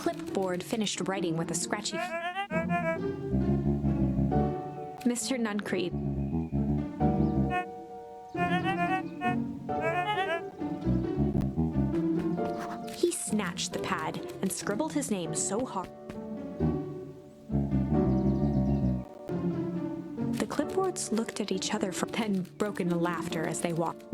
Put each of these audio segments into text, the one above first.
clipboard finished writing with a scratchy Mr. Nuncreep. He snatched the pad and scribbled his name so hard. The clipboards looked at each other then broke into laughter as they walked.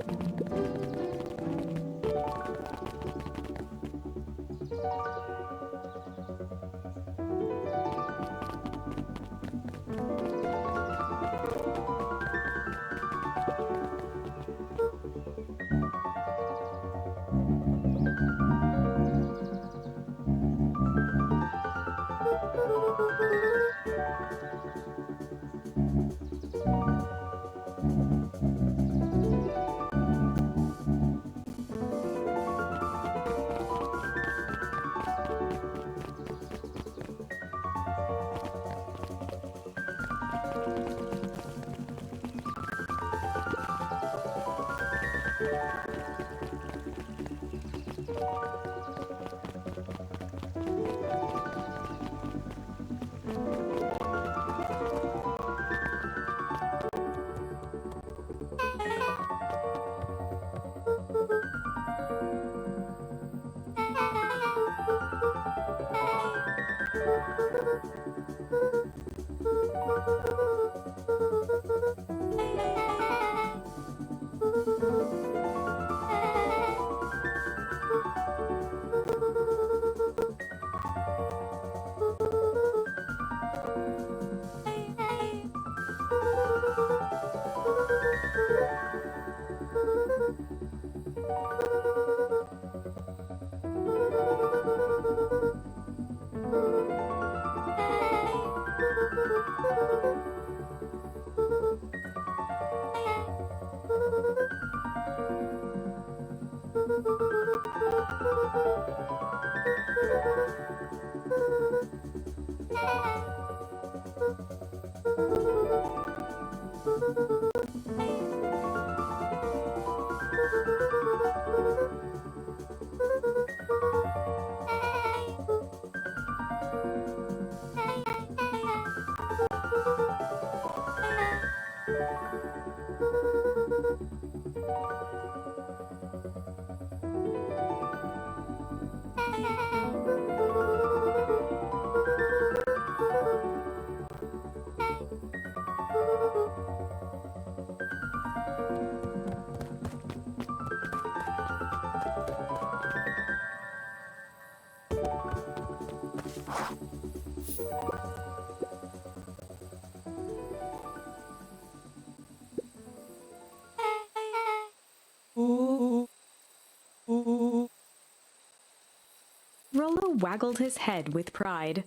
Rollo waggled his head with pride.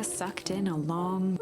Luca sucked in a long,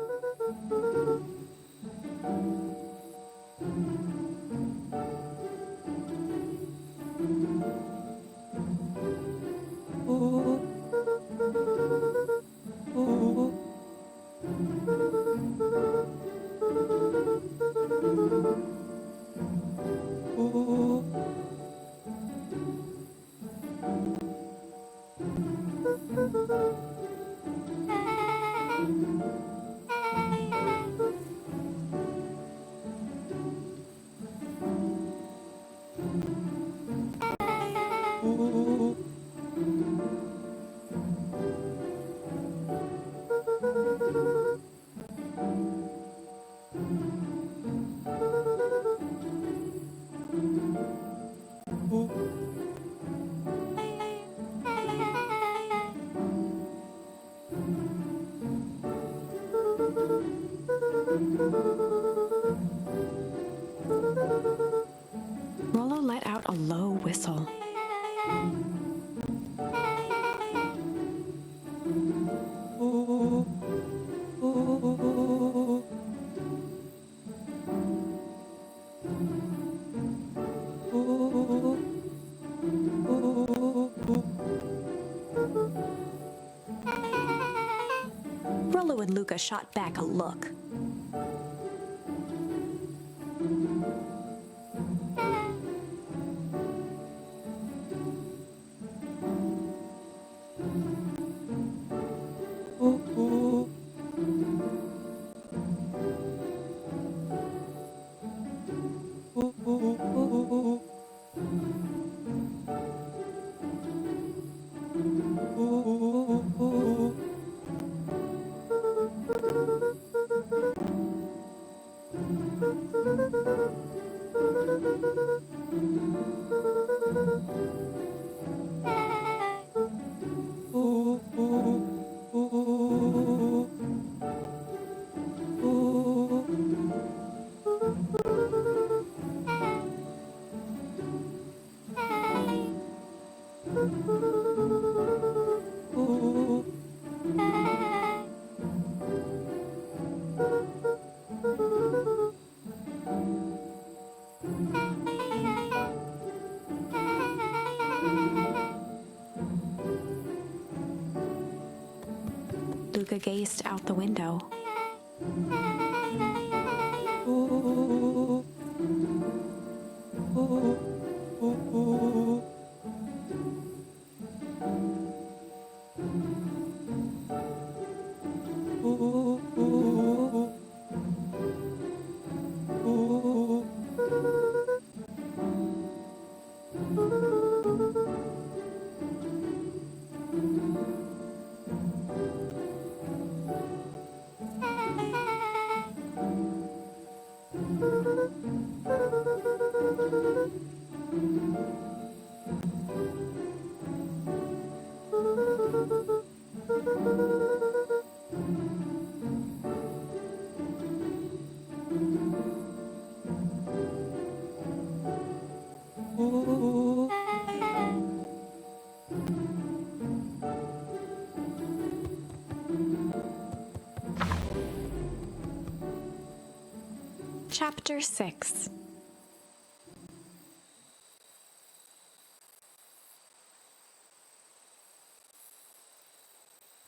Rollo let out a low whistle. Rollo and Luca shot back a look. Luca gazed out the window. Chapter 6.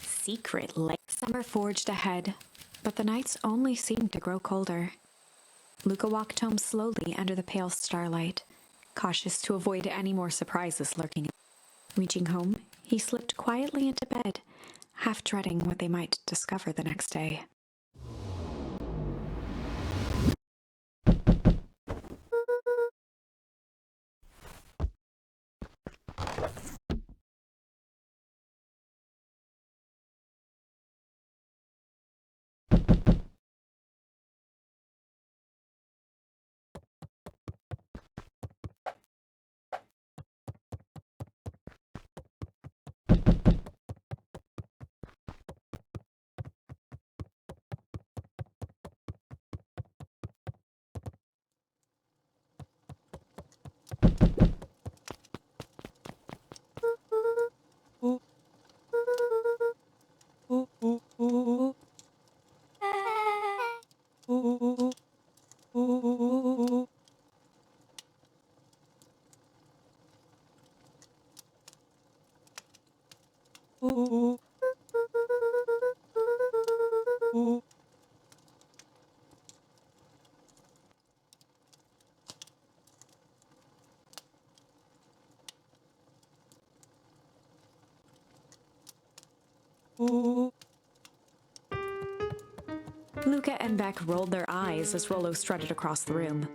Secret lake. Summer forged ahead, but the nights only seemed to grow colder. Luca walked home slowly under the pale starlight, cautious to avoid any more surprises lurking. Reaching home, he slipped quietly into bed, half dreading what they might discover the next day. Luca and Beck rolled their eyes as Rollo strutted across the room.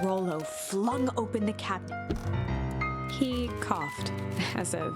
Rollo flung open the cabinet. He coughed as a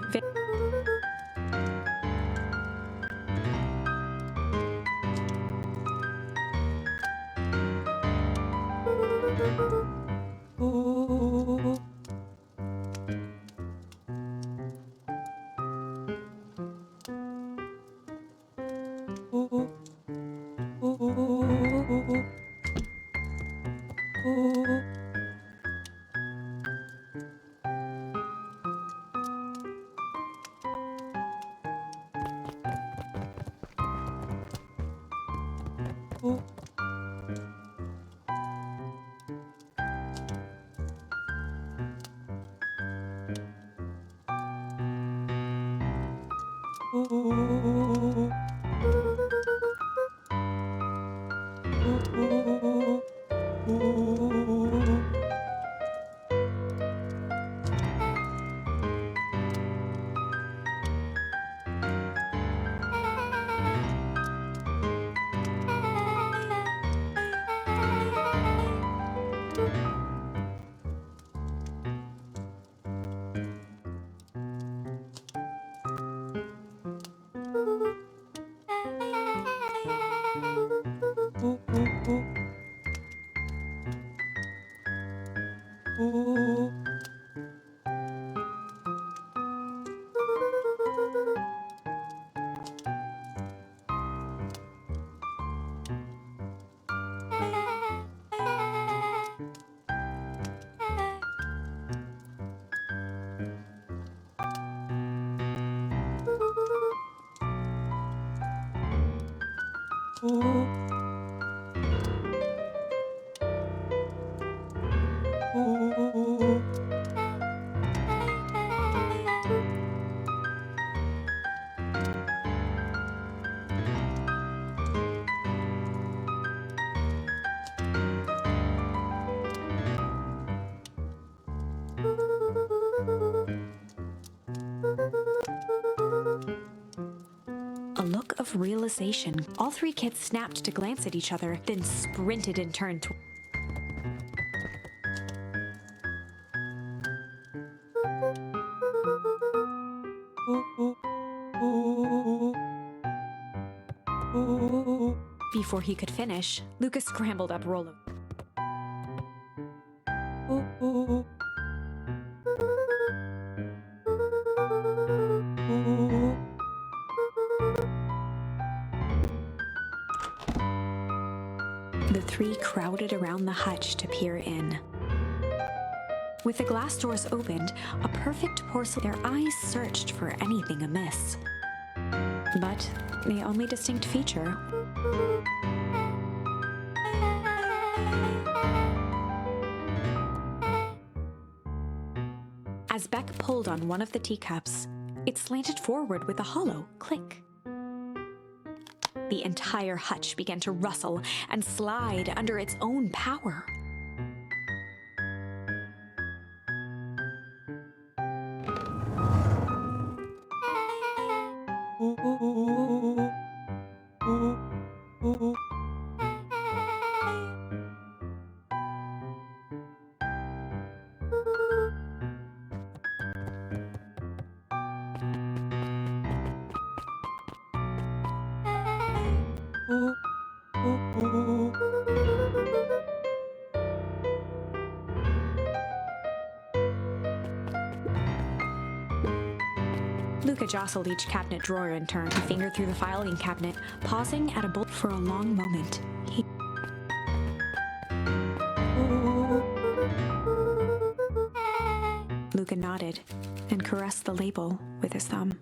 look of realization. All three kids snapped to glance at each other, then sprinted and turned toward. Before he could finish, Lucas scrambled up Rollo. The three crowded around the hutch to peer in. With the glass doors opened, a perfect porcelain, their eyes searched for anything amiss. But the only distinct feature as Beck pulled on one of the teacups, it slanted forward with a hollow click. The entire hutch began to rustle and slide under its own power. Luca jostled each cabinet drawer in turn. He fingered through the filing cabinet, pausing at a bolt for a long moment. Luca nodded and caressed the label with his thumb.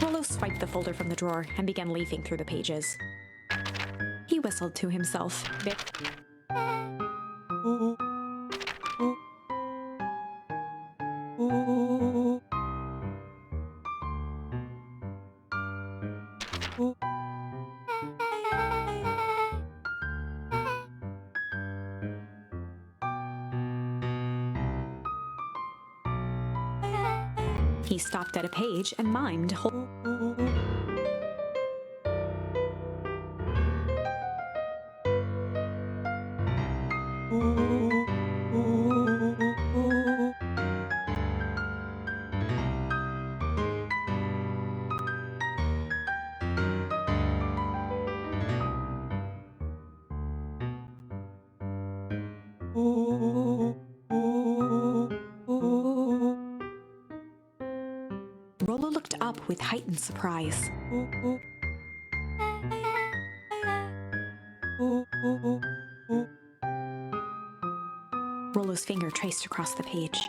Rollo swiped the folder from the drawer and began leafing through the pages. He whistled to himself. He stopped at a page and mimed. Rollo looked up with heightened surprise. Rollo's finger traced across the page.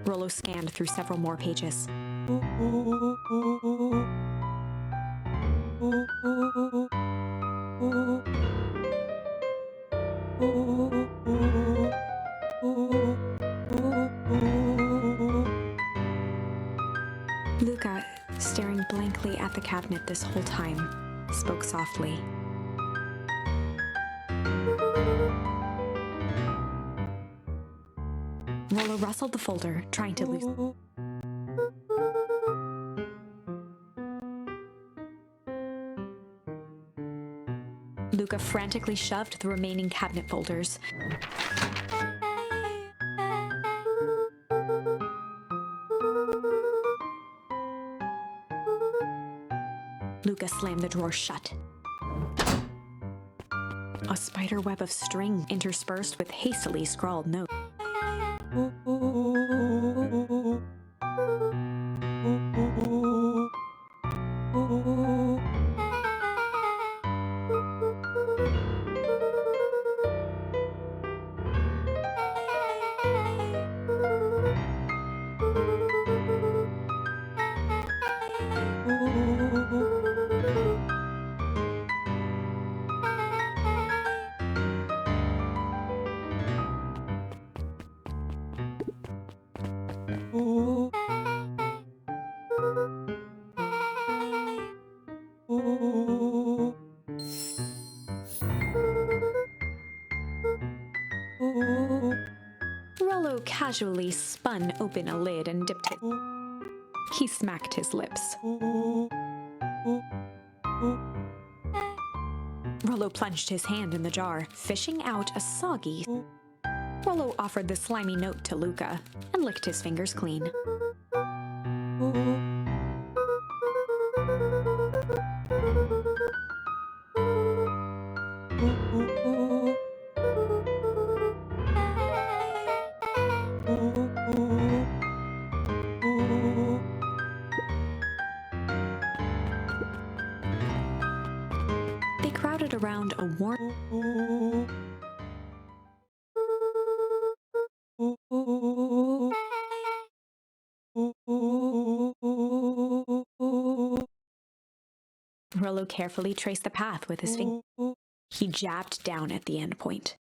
Rollo scanned through several more pages. Luca, staring blankly at the cabinet this whole time, spoke softly. Rollo rustled the folder, trying to loosen. Luca frantically shoved the remaining cabinet folders. Luca slammed the drawer shut. A spider web of string interspersed with hastily scrawled notes. Rollo casually spun open a lid and dipped it. He smacked his lips. Rollo plunged his hand in the jar, fishing out a soggy. Rollo offered the slimy note to Luca and licked his fingers clean. They crowded around a warm... Rollo carefully traced the path with his finger. He jabbed down at the end point.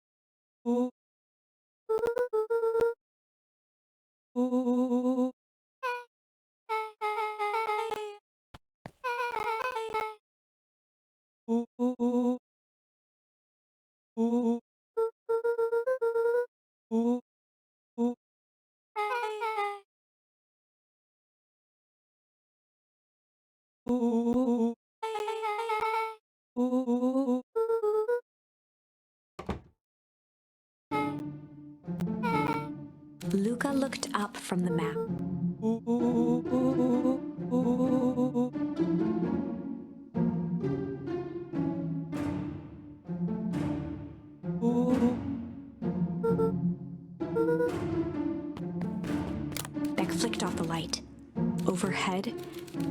Luca looked up from the map. Beck flicked off the light. Overhead,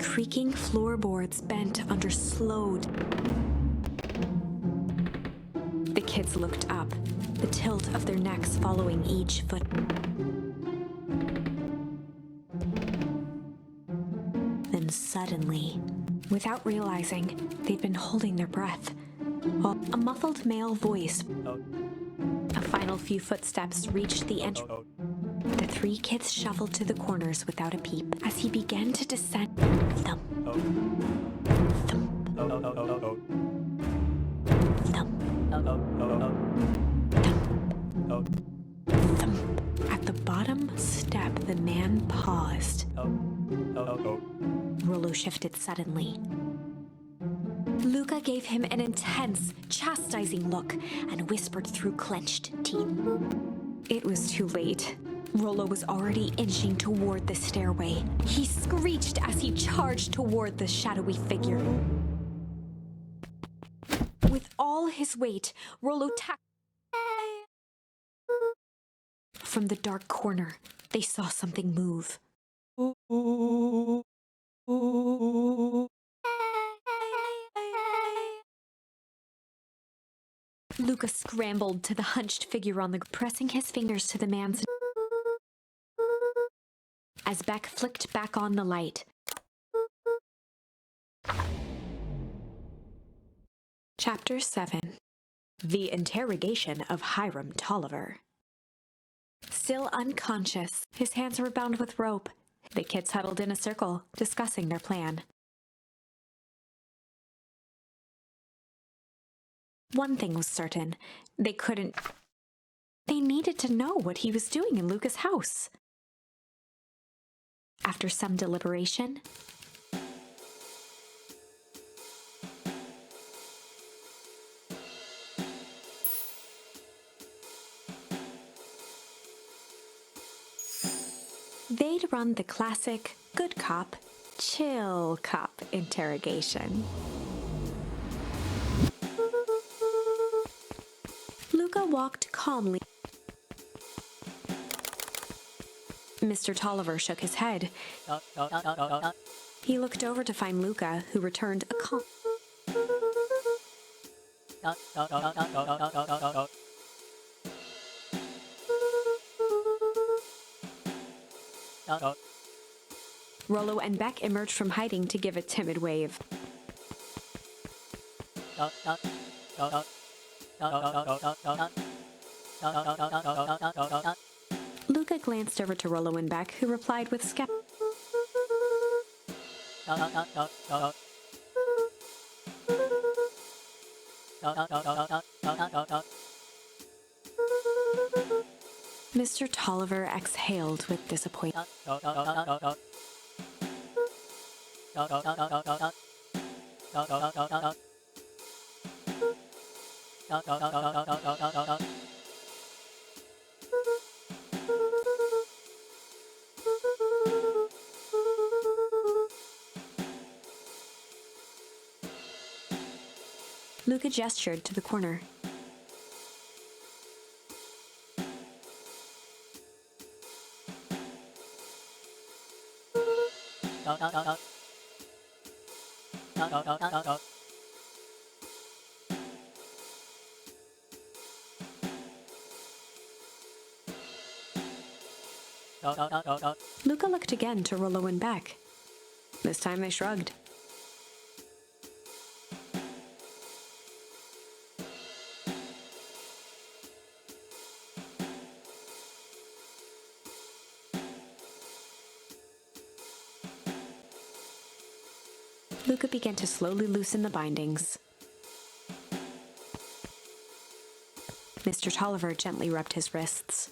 creaking floorboards bent under slowed. The kids looked up, the tilt of their necks following each foot. Then suddenly, without realizing, they'd been holding their breath. A muffled male voice. A final few footsteps reached the entrance. The three kids shuffled to the corners without a peep. As he began to descend, thump, thump, thump, thump. At the bottom step, the man paused. Rollo shifted suddenly. Luca gave him an intense, chastising look and whispered through clenched teeth. It was too late. Rollo was already inching toward the stairway. He screeched as he charged toward the shadowy figure. With all his weight, Rollo tackled. From the dark corner, they saw something move. Luca scrambled to the hunched figure on the ground, pressing his fingers to the man's. As Beck flicked back on the light. Chapter 7. The Interrogation of Hiram Tolliver. Still unconscious, his hands were bound with rope. The kids huddled in a circle, discussing their plan. One thing was certain. They needed to know what he was doing in Luca's house. After some deliberation, they'd run the classic good cop, chill cop interrogation. Luca walked calmly. Mr. Tolliver shook his head. He looked over to find Luca, who returned a calm. Rollo and Beck emerged from hiding to give a timid wave. Luca glanced over to Rollo and Beck, who replied with skepticism. Mr. Tolliver exhaled with disappointment. Luca gestured to the corner. Luca looked again to Rollo and Beck. This time they shrugged. Luca began to slowly loosen the bindings. Mr. Tolliver gently rubbed his wrists.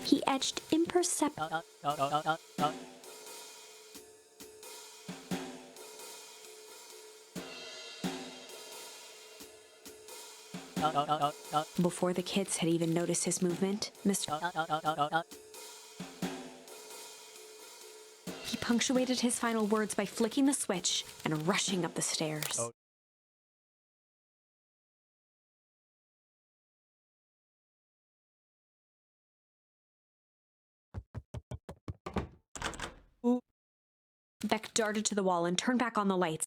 He edged imperceptibly. Before the kids had even noticed his movement, He punctuated his final words by flicking the switch and rushing up the stairs. Beck darted to the wall and turned back on the lights.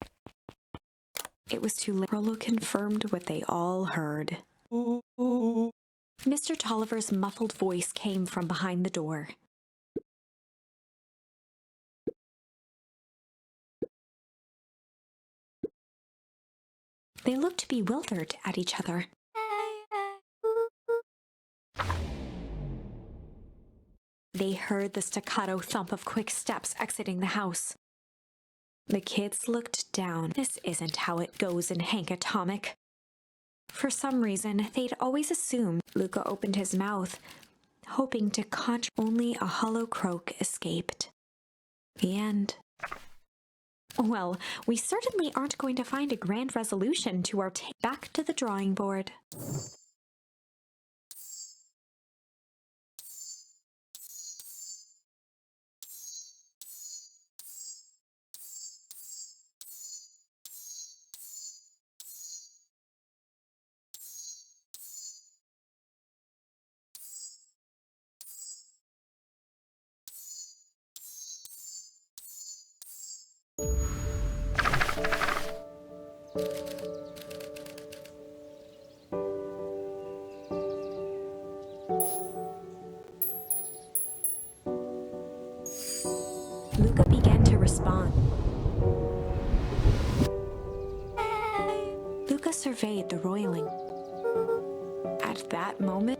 It was too late. Rollo confirmed what they all heard. Mr. Tolliver's muffled voice came from behind the door. They looked bewildered at each other. They heard the staccato thump of quick steps exiting the house. The kids looked down. This isn't how it goes in Hank Atomic. For some reason, they'd always assumed. Luca opened his mouth, hoping to conjure. Only a hollow croak escaped. The end. Well, we certainly aren't going to find a grand resolution to our back to the drawing board. Luca began to respond. Luca surveyed the roiling. At that moment,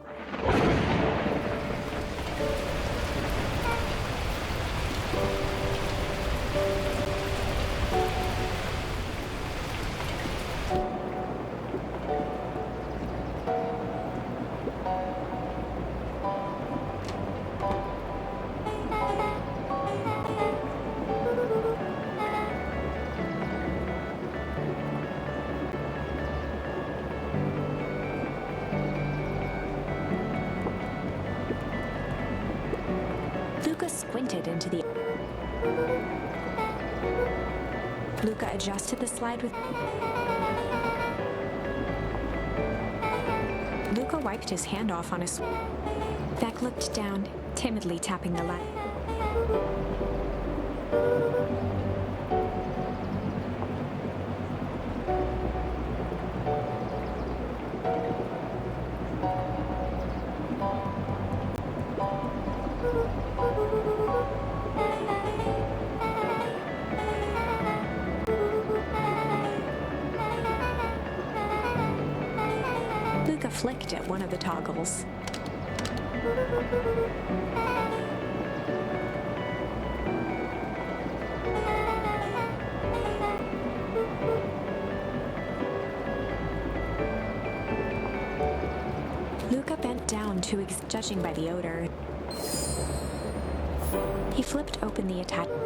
Luca squinted into the... Luca adjusted the slide with... Luca wiped his hand off on his... Beck looked down, timidly tapping the ladder. Luca flicked at one of the toggles. Luca bent down to judging by the odor. He flipped open the attachment.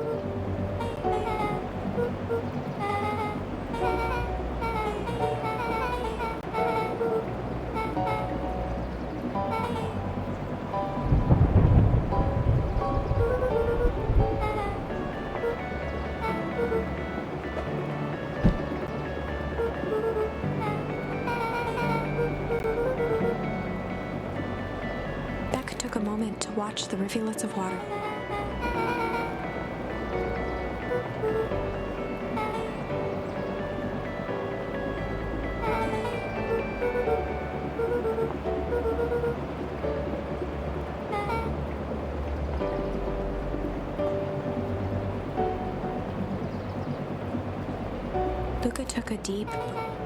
Beck took a moment to watch the rivulets of water. Luca took a deep breath.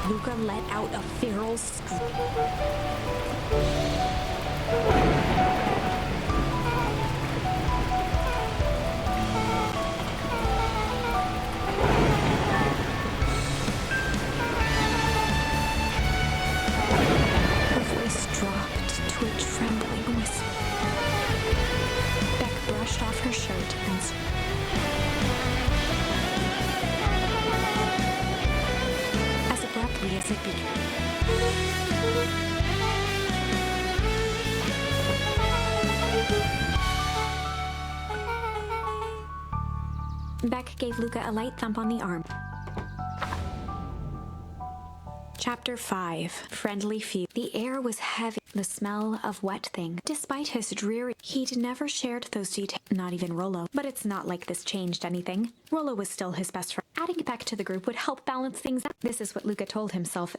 Luca let out a feral scream. as it began. Beck gave Luca a light thump on the arm. Chapter 5. Friendly Feud. The air was heavy, the smell of wet thing. Despite his dreary, he'd never shared those details, not even Rollo. But it's not like this changed anything. Rollo was still his best friend. Adding Beck to the group would help balance things out. This is what Luca told himself.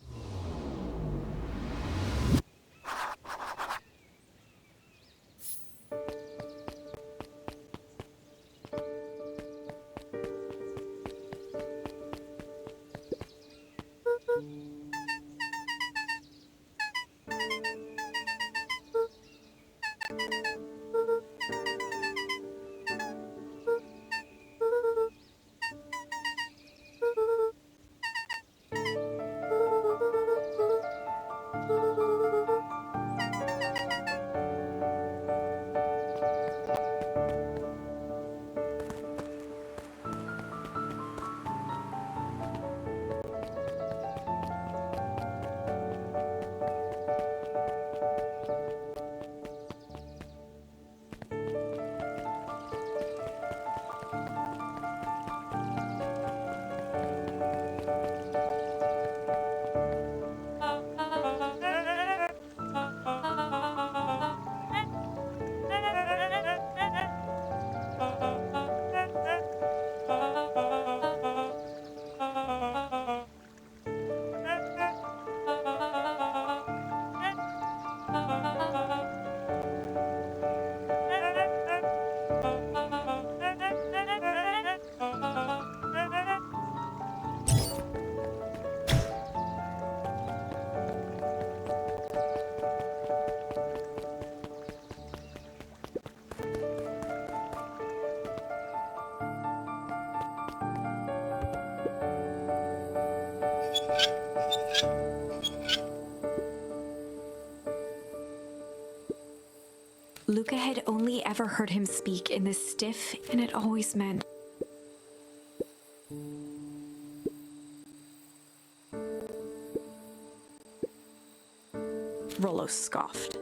Luca had only ever heard him speak in this stiff, and it always meant Rollo scoffed.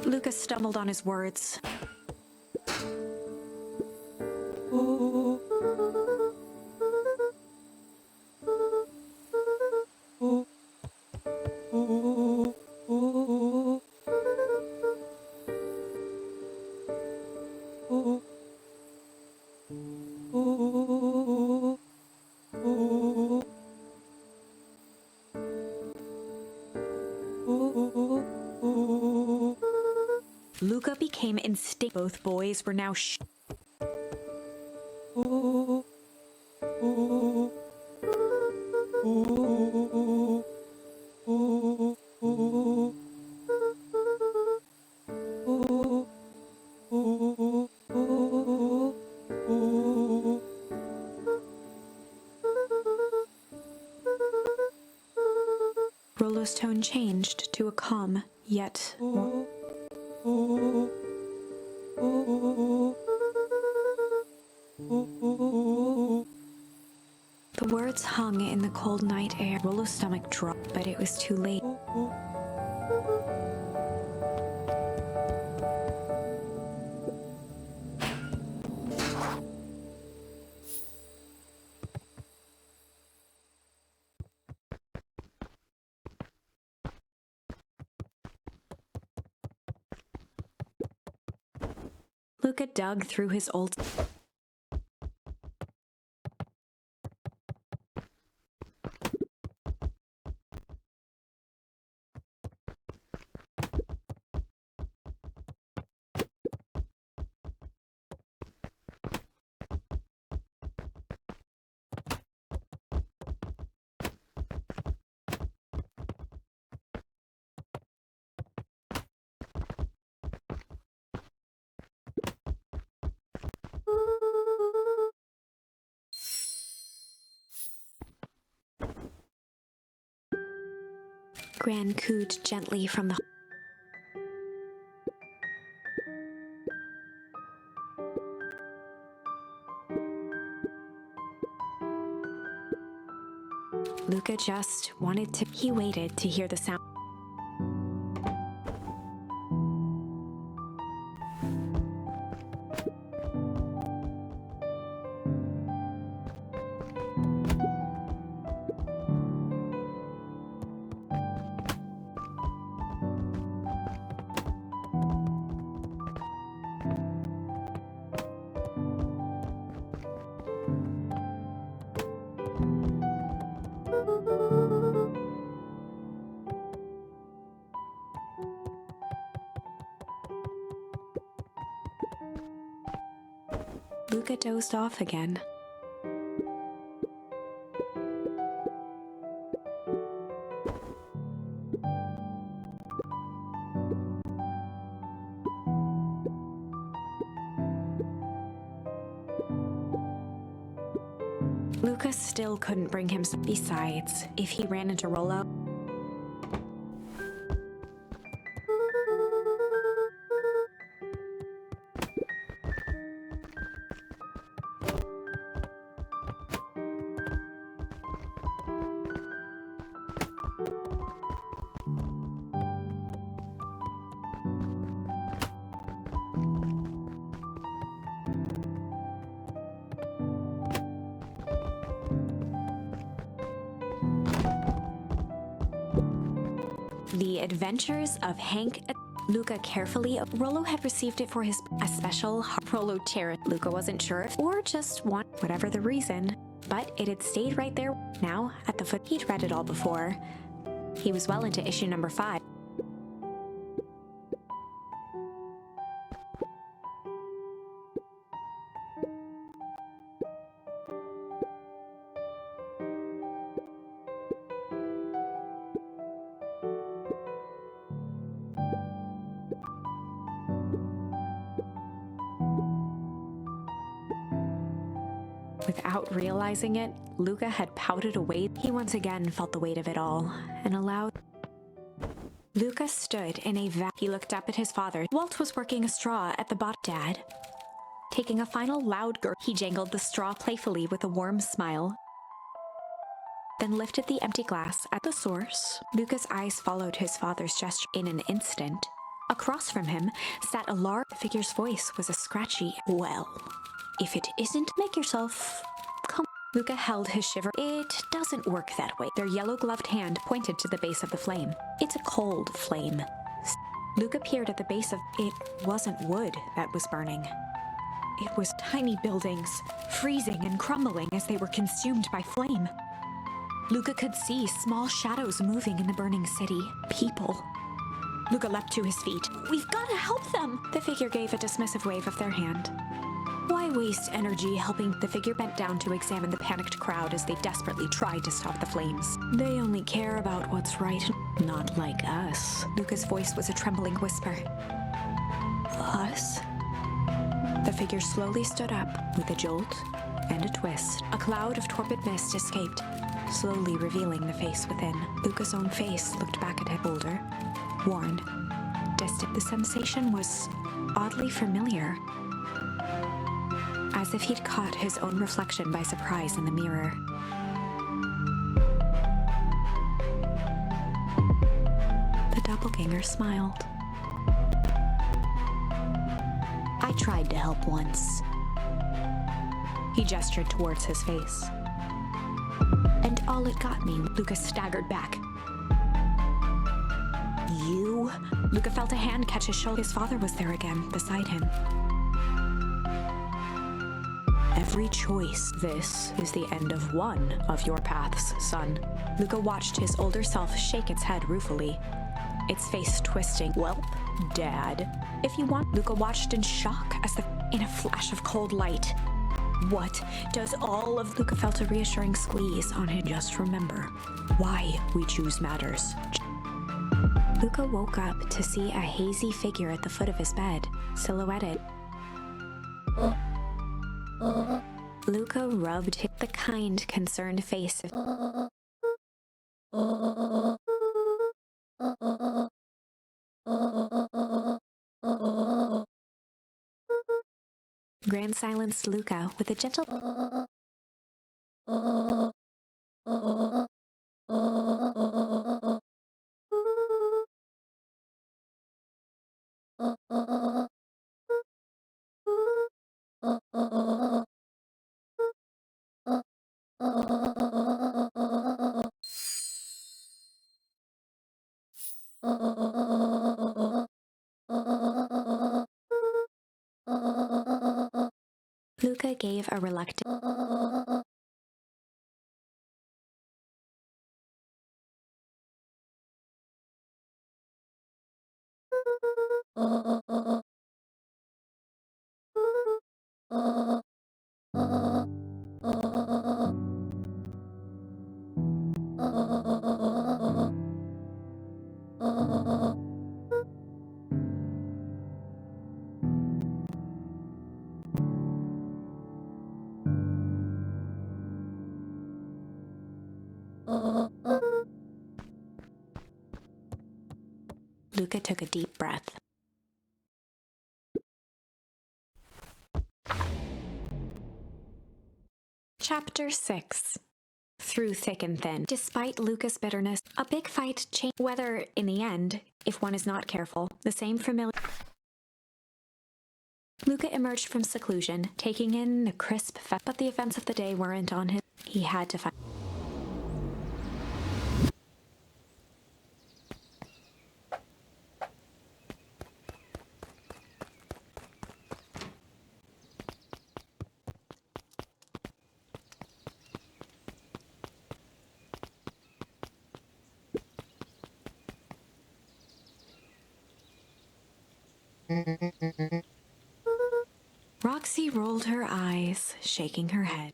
Luca stumbled on his words. Luca became instinct. Both boys were now Rollo's tone changed to a calm, yet more. The words hung in the cold night air. Rollo's stomach dropped, but it was too late. Luca dug through his old... Gran cooed gently from the... Luca just wanted to... He waited to hear the sound. Luca dozed off again. Luca still couldn't bring himself. Besides, if he ran into Rollo, The Adventures of Hank. Luca carefully. Rollo had received it for a special Rollo chair. Luca wasn't sure if, or just want, whatever the reason, but it had stayed right there. Now, at the foot, he'd read it all before. He was well into issue number 5. Without realizing it, Luca had pouted away. He once again felt the weight of it all, and allowed... Luca stood in a He looked up at his father. Walt was working a straw at the bottom. Dad. Taking a final loud gurgle, he jangled the straw playfully with a warm smile, then lifted the empty glass at the source. Luca's eyes followed his father's gesture. In an instant, across from him sat a large figure's voice was a scratchy, "Well, if it isn't, make yourself come." Luca held his shiver. It doesn't work that way. Their yellow-gloved hand pointed to the base of the flame. It's a cold flame. Luca peered at the base of... It wasn't wood that was burning. It was tiny buildings, freezing and crumbling as they were consumed by flame. Luca could see small shadows moving in the burning city. People. Luca leapt to his feet. "We've got to help them!" The figure gave a dismissive wave of their hand. Why waste energy helping? The figure bent down to examine the panicked crowd as they desperately tried to stop the flames. They only care about what's right, not like us. Luca's voice was a trembling whisper. Us? The figure slowly stood up with a jolt and a twist. A cloud of torpid mist escaped, slowly revealing the face within. Luca's own face looked back at him, older, worn, distant. The sensation was oddly familiar, as if he'd caught his own reflection by surprise in the mirror. The doppelganger smiled. I tried to help once. He gestured towards his face. And all it got me, Luca staggered back. You? Luca felt a hand catch his shoulder. His father was there again, beside him. Every choice. This is the end of one of your paths, son. Luca watched his older self shake its head ruefully, its face twisting. Welp, Dad, if you want. Luca watched in shock as in a flash of cold light. What does all of... Luca felt a reassuring squeeze on him. Just remember, why we choose matters. Luca woke up to see a hazy figure at the foot of his bed, silhouetted. Luca rubbed the kind, concerned face of... Gran silenced Luca with a gentle Luca gave a reluctant Luca took a deep breath. Chapter 6. Through thick and thin. Despite Luca's bitterness, a big fight changed. Whether, in the end, if one is not careful, the same familiar. Luca emerged from seclusion, taking in the crisp but the events of the day weren't on him. He had to find. Roxy rolled her eyes, shaking her head.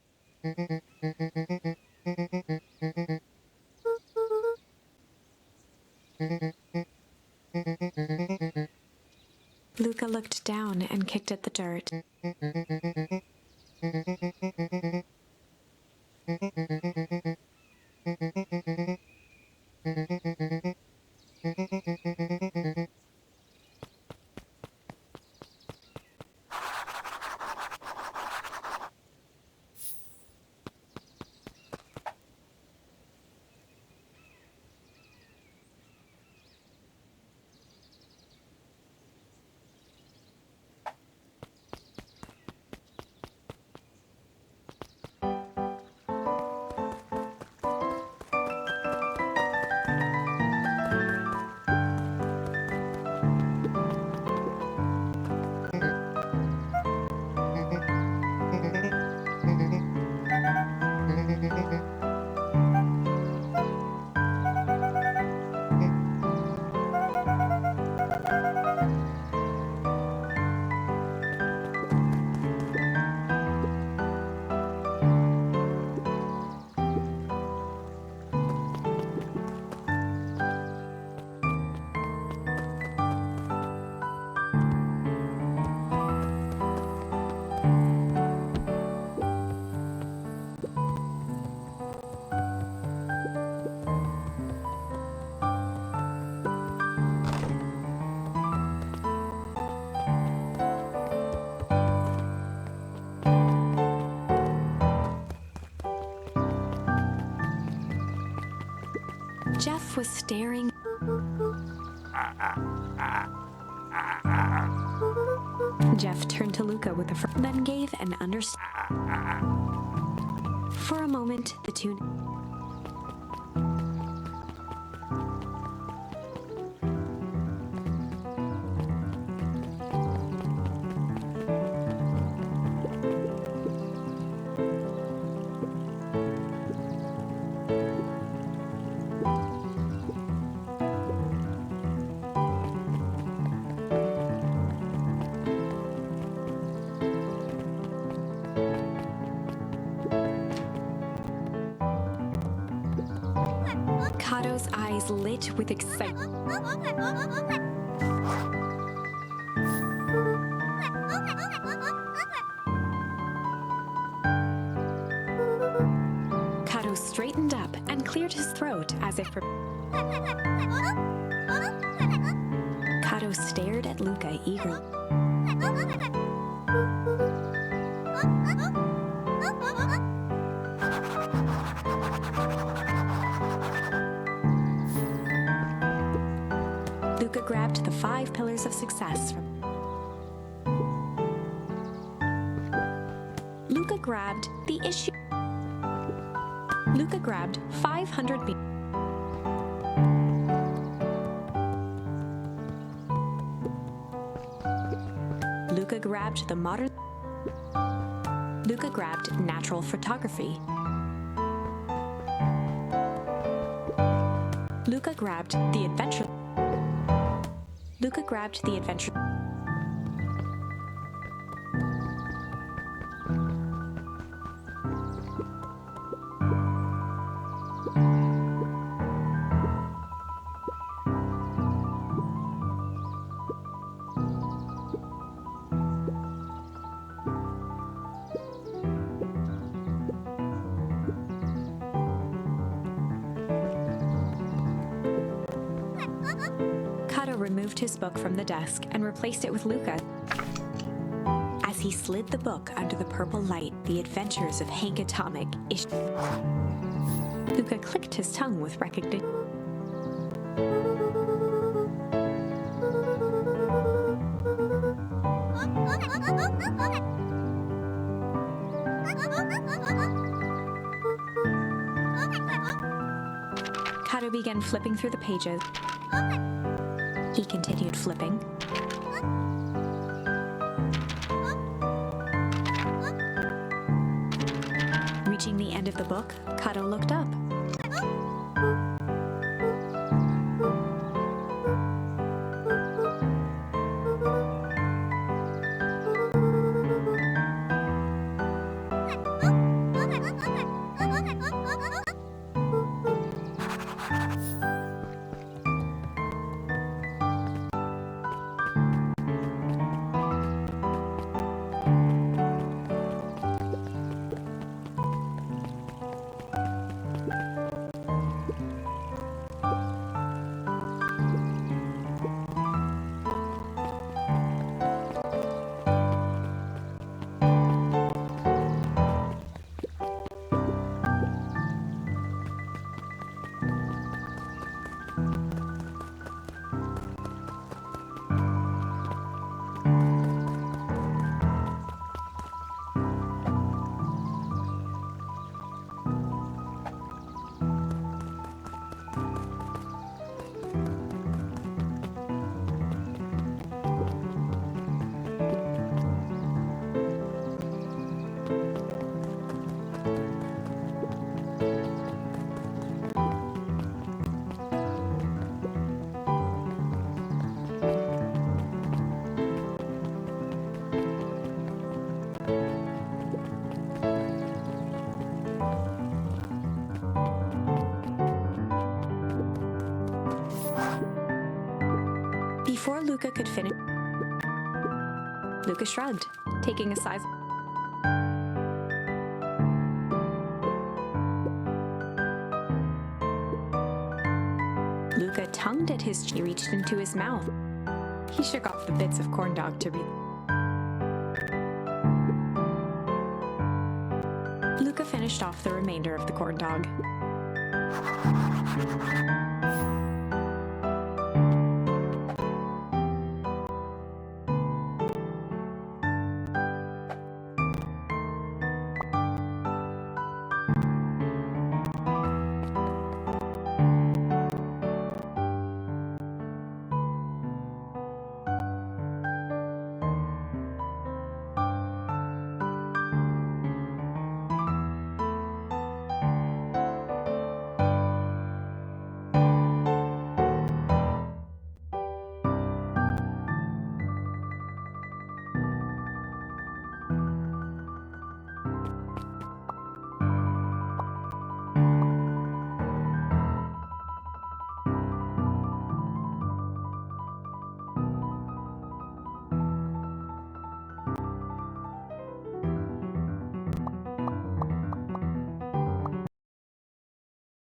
Luca looked down and kicked at the dirt. Jeff was staring. Jeff turned to Luca with a then gave an For a moment, the two. Kato's eyes lit with excitement. Kato straightened up and cleared his throat as if for. Kato stared at Luca eagerly. Luca grabbed the 5 pillars of success from Luca grabbed the issue. Luca grabbed 500 beans. Luca grabbed the modern. Luca grabbed natural photography. Luca grabbed the adventure. Luca grabbed the adventure. Kato removed his book from the desk and replaced it with Luca. As he slid the book under the purple light, The Adventures of Hank Atomic issued. Luca clicked his tongue with recognition. Kato began flipping through the pages. He continued flipping. Reaching the end of the book, Kato looked up. Before Luca could finish, Luca shrugged, taking a size. Luca tongued at his cheek, reached into his mouth. He shook off the bits of corn dog to breathe. Luca finished off the remainder of the corn dog.